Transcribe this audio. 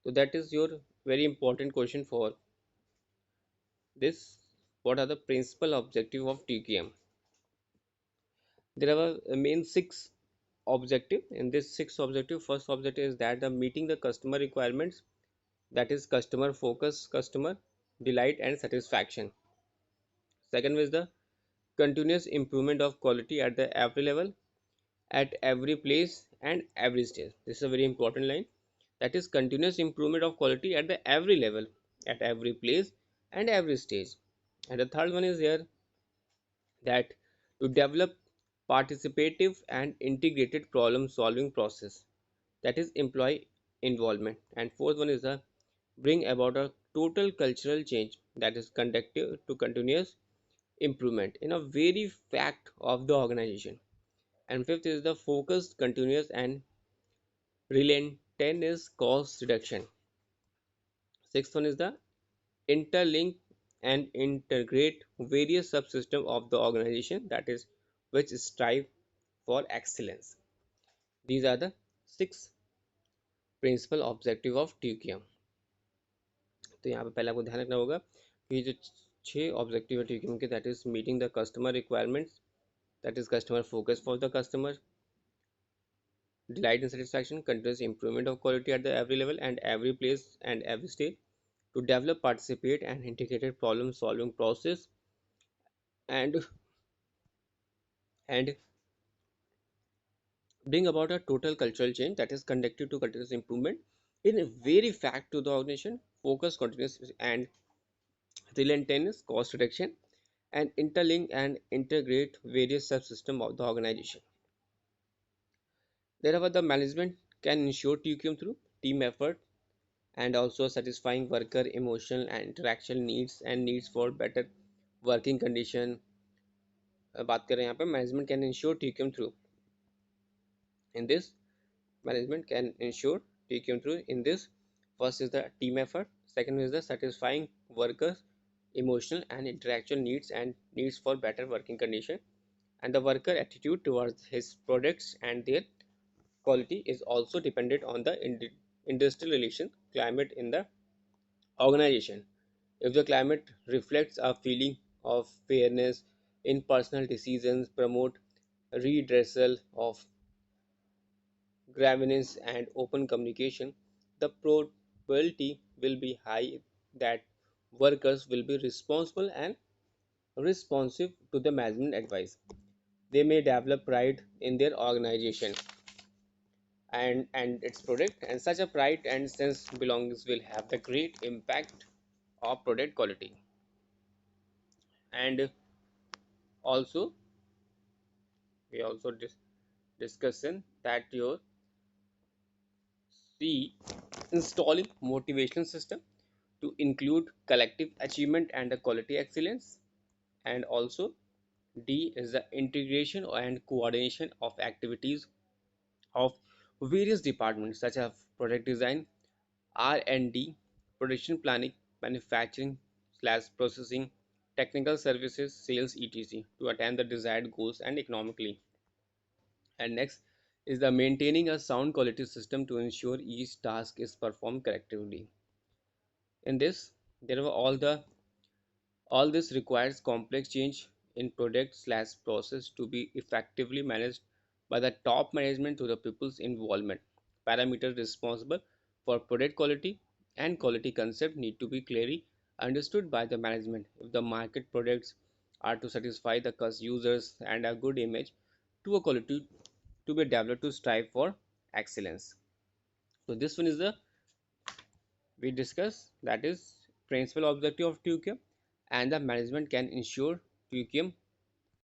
So that is your very important question for this. What are the principal objective of TQM? There are main six objective. In this six objective, first objective is that the meeting the customer requirements, that is customer focus, customer delight and satisfaction. Second is the continuous improvement of quality at the every level, at every place and every stage. This is a very important line. That is continuous improvement of quality at the every level, at every place and every stage. And the third one is here that to develop participative and integrated problem solving process, that is employee involvement. And fourth one is the bring about a total cultural change, that is conductive to continuous improvement in a very fact of the organization. And fifth is the focused continuous and relentless cost reduction. Sixth one is the interlink and integrate various subsystems of the organization, that is which strive for excellence. These are the six principal objective of TQM. तो यहाँ पे पहले आपको ध्यान रखना होगा कि जो छह ऑब्जेक्टिव है TQM के, that is meeting the customer requirements, that is customer focus for the customer, delight and satisfaction, continuous improvement of quality at the every level and every place and every stage, to develop, participate and integrated problem solving process, and and bring about a total cultural change, that is conducive to continuous improvement in a very fact to the organization, focus continuous and relentless cost reduction, and interlink and integrate various subsystems of the organization. Therefore, the management can ensure TQM through team effort and also satisfying worker emotional and interaction needs and needs for better working condition. बात करें यहाँ पे management can ensure TQM through in this, management can ensure TQM through in this. First is the team effort, second is the satisfying workers emotional and interaction needs and needs for better working condition, and the worker attitude towards his products and their quality is also dependent on the industrial relation climate in the organization. If the climate reflects a feeling of fairness in personal decisions, promote redressal of grievance and open communication, the probability will be high that workers will be responsible and responsive to the management advice. They may develop pride in their organization and its product, and such a pride and sense belongings will have the great impact of product quality. And also we also discussion that your C, installing motivational system to include collective achievement and the quality excellence. And also D is the integration and coordination of activities of various departments such as product design, R&D, production planning, manufacturing slash processing, technical services, sales, etc. to attain the desired goals and economically. And next is the maintaining a sound quality system to ensure each task is performed correctly. In this, there are all this requires complex change in product slash process to be effectively managed by the top management to the people's involvement. Parameters responsible for product quality and quality concept need to be clearly understood by the management if the market products are to satisfy the users and a good image to a quality to be developed to strive for excellence. So this one is the we discuss, that is principal objective of TQM, and the management can ensure TQM